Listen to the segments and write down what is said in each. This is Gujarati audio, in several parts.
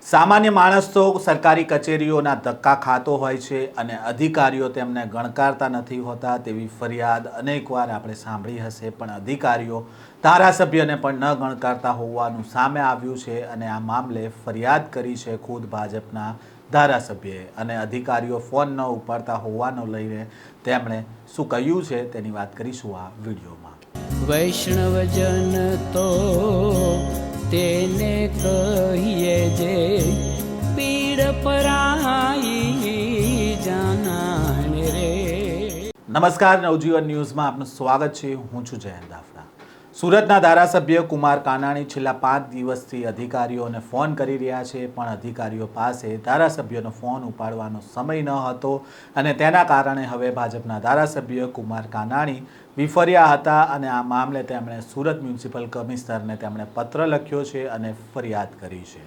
સામાન્ય માણસ તો સરકારી કચેરીઓના ધક્કા ખાતો હોય છે અને અધિકારીઓ તેમને ગણકારતા નથી હોતા તેવી ફરિયાદ અનેકવાર આપણે સાંભળી હશે, પણ અધિકારીઓ ધારાસભ્યને પણ ન ગણકારતા હોવાનું સામે આવ્યું છે અને આ મામલે ફરિયાદ કરી છે ખુદ ભાજપના ધારાસભ્યએ અને અધિકારીઓ ફોન ન ઉપાડતા હોવાનો લઈને તેમણે શું કહ્યું છે તેની વાત કરીશું આ વિડીયોમાં। વૈષ્ણવજન તો તેને કહીએ જે પીડ પરાઈ જાનાને રે। નમસ્કાર, નવજીવન ન્યૂઝમાં આપનું સ્વાગત છે। હું છું જયંત દાફડા। સુરતના ધારાસભ્ય કુમાર કાનાણી છેલ્લા 5 દિવસથી અધિકારીઓને ફોન કરી રહ્યા છે, પણ અધિકારીઓ પાસે ધારાસભ્યનો ફોન ઉપાડવાનો સમય ન હતો અને તેના કારણે હવે ભાજપના ધારાસભ્ય કુમાર કાનાણી વિફર્યા હતા અને આ મામલે તેમણે સુરત મ્યુનિસિપલ કમિશનરને તેમણે પત્ર લખ્યો છે અને ફરિયાદ કરી છે।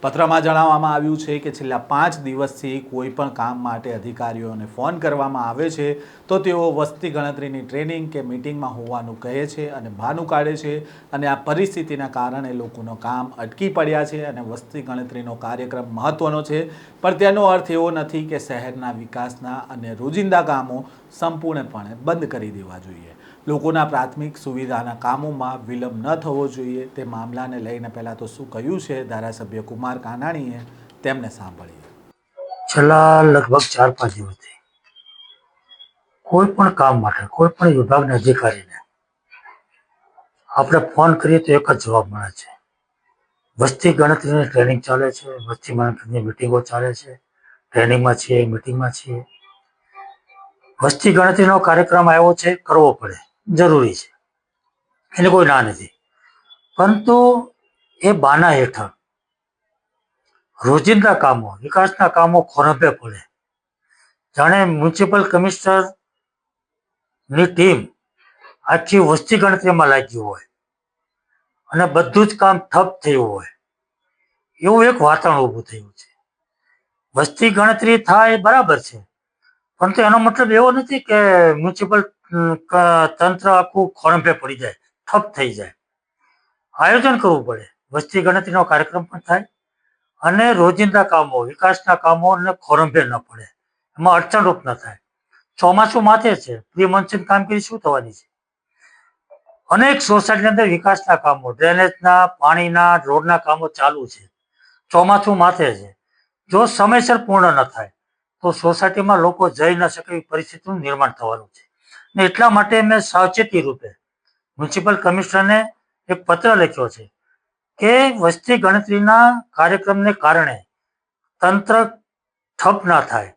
પત્રમાં જણાવવામાં આવ્યું છે કે છેલ્લા 5 દિવસથી કોઈ પણ કામ માટે અધિકારીઓને ફોન કરવામાં આવે છે તો તેઓ વસ્તી ગણતરીની ટ્રેનિંગ કે મિટિંગમાં હોવાનું કહે છે અને બહાનું કાઢે છે અને આ પરિસ્થિતિના કારણે લોકોનું કામ અટકી પડ્યા છે અને વસ્તી ગણતરીનો કાર્યક્રમ મહત્વનો છે, પણ તેનો અર્થ એવો નથી કે શહેરના વિકાસના અને રોજિંદા કામો સંપૂર્ણપણે બંધ કરી દેવા જોઈએ। લોકોના પ્રાથમિક સુવિધાના કામોમાં વિલંબ ન થવો જોઈએ। તે મામલાને લઈને પહેલાં તો શું કહ્યું છે ધારાસભ્ય કુમાર કાનાણીએ, તેમને સાંભળીએ। છેલ્લા લગભગ 4-5 દિવસથી કોઈ પણ કામ માટે કોઈ પણ વિભાગના અધિકારીને આપણે ફોન કરીએ તો એક જ જવાબ મળે છે, વસ્તી ગણતરીની ટ્રેનિંગ ચાલે છે, વસ્તી ગણતરીની મિટિંગો ચાલે છે, ટ્રેનિંગમાં છીએ, મિટિંગમાં છીએ। વસ્તી ગણતરીનો કાર્યક્રમ આવ્યો છે, કરવો પડે, જરૂરી છે, એને કોઈ ના નથી, પરંતુ એ બાના હેઠળ રોજિંદા કામો, વિકાસના કામો ખોરંભે પડે, જાણે મ્યુનિસિપલ કમિશનરની ટીમ આખી વસ્તી ગણતરીમાં લાગી હોય અને બધું જ કામ ઠપ થયું હોય એવું એક વાતાવરણ ઊભું થયું છે। વસ્તી ગણતરી થાય બરાબર છે, પરંતુ એનો મતલબ એવો નથી કે મ્યુનિસિપલ તંત્ર આખું ખોરંભે પડી જાય, ઠપ થઈ જાય। આયોજન કરવું પડે, વસ્તી ગણતરીનો કાર્યક્રમ પણ થાય અને રોજિંદા કામો, વિકાસના કામોને ખોરંભે ન પડે, એમાં અડચણરૂપ ન થાય। ચોમાસું માથે છે, પ્રી મોન્સૂન કામગીરી શું થવાની છે? અનેક સોસાયટીની અંદર વિકાસના કામો, ડ્રેનેજના, પાણીના, રોડના કામો ચાલુ છે, ચોમાસું માથે છે। જો સમયસર પૂર્ણ ન થાય તો સોસાયટીમાં લોકો જઈ ન શકે એવી પરિસ્થિતિનું નિર્માણ થવાનું છે ને એટલા માટે મેં સાવચેતી રૂપે મ્યુનિસિપલ કમિશનરને એક પત્ર લખ્યો છે કે વસ્તી ગણતરીના કાર્યક્રમને કારણે તંત્ર ઠપ ના થાય,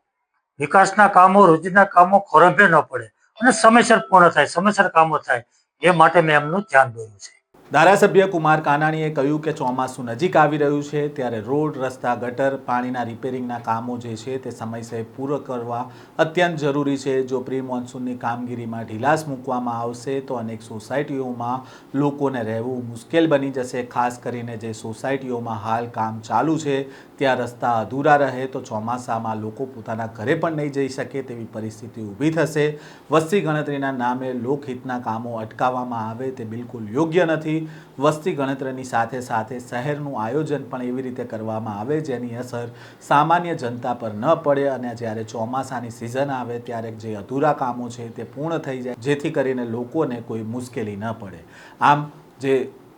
વિકાસના કામો, રોજિંદા કામો ખોરંભે ન પડે અને સમયસર પૂર્ણ થાય, સમયસર કામો થાય, એ માટે મેં એમનું ધ્યાન દોર્યું છે। ધારાસભ્ય કુમાર કાનાણીએ કહ્યું કે ચોમાસું નજીક આવી રહ્યું છે ત્યારે રોડ, રસ્તા, ગટર, પાણીના રિપેરિંગના કામો જે છે તે સમયસર પૂરા કરવા અત્યંત જરૂરી છે। જો પ્રી મોન્સૂનની કામગીરીમાં ઢીલાસ મૂકવામાં આવશે તો અનેક સોસાયટીઓમાં લોકોને રહેવું મુશ્કેલ બની જશે। ખાસ કરીને જે સોસાયટીઓમાં હાલ કામ ચાલુ છે ત્યાં રસ્તા અધૂરા રહે તો ચોમાસામાં લોકો પોતાના ઘરે પણ નહીં જઈ શકે તેવી પરિસ્થિતિ ઊભી થશે। વસ્તી ગણતરીના નામે લોકહિતના કામો અટકાવવામાં આવે તે બિલકુલ યોગ્ય નથી। વસ્તી ગણતરીની સાથે સાથે શહેરનું આયોજન પણ એવી રીતે કરવામાં આવે જેની અસર સામાન્ય જનતા પર ન પડે અને જ્યારે ચોમાસાની સિઝન આવે ત્યારે જે અધૂરા કામો છે તે પૂર્ણ થઈ જાય, જેથી કરીને લોકોને કોઈ મુશ્કેલી ન પડે। આમ જે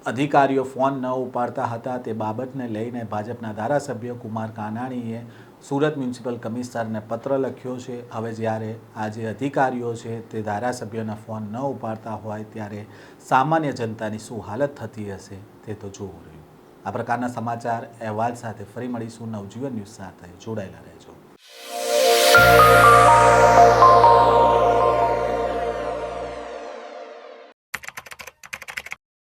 અધિકારીઓ ફોન ન ઉપાડતા હતા તે બાબતને લઈને ભાજપના ધારાસભ્ય કુમાર કાનાણીએ સુરત મ્યુનિસિપલ કમિશનરને પત્ર લખ્યો છે। હવે જ્યારે આ જે અધિકારીઓ છે તે ધારાસભ્યોના ફોન ન ઉપાડતા હોય ત્યારે સામાન્ય જનતાની શું હાલત થતી હશે તે તો જોવું રહ્યું। આ પ્રકારના સમાચાર અહેવાલ સાથે ફરી મળીશું। નવજીવન ન્યૂઝ સાથે જોડાયેલા રહેજો।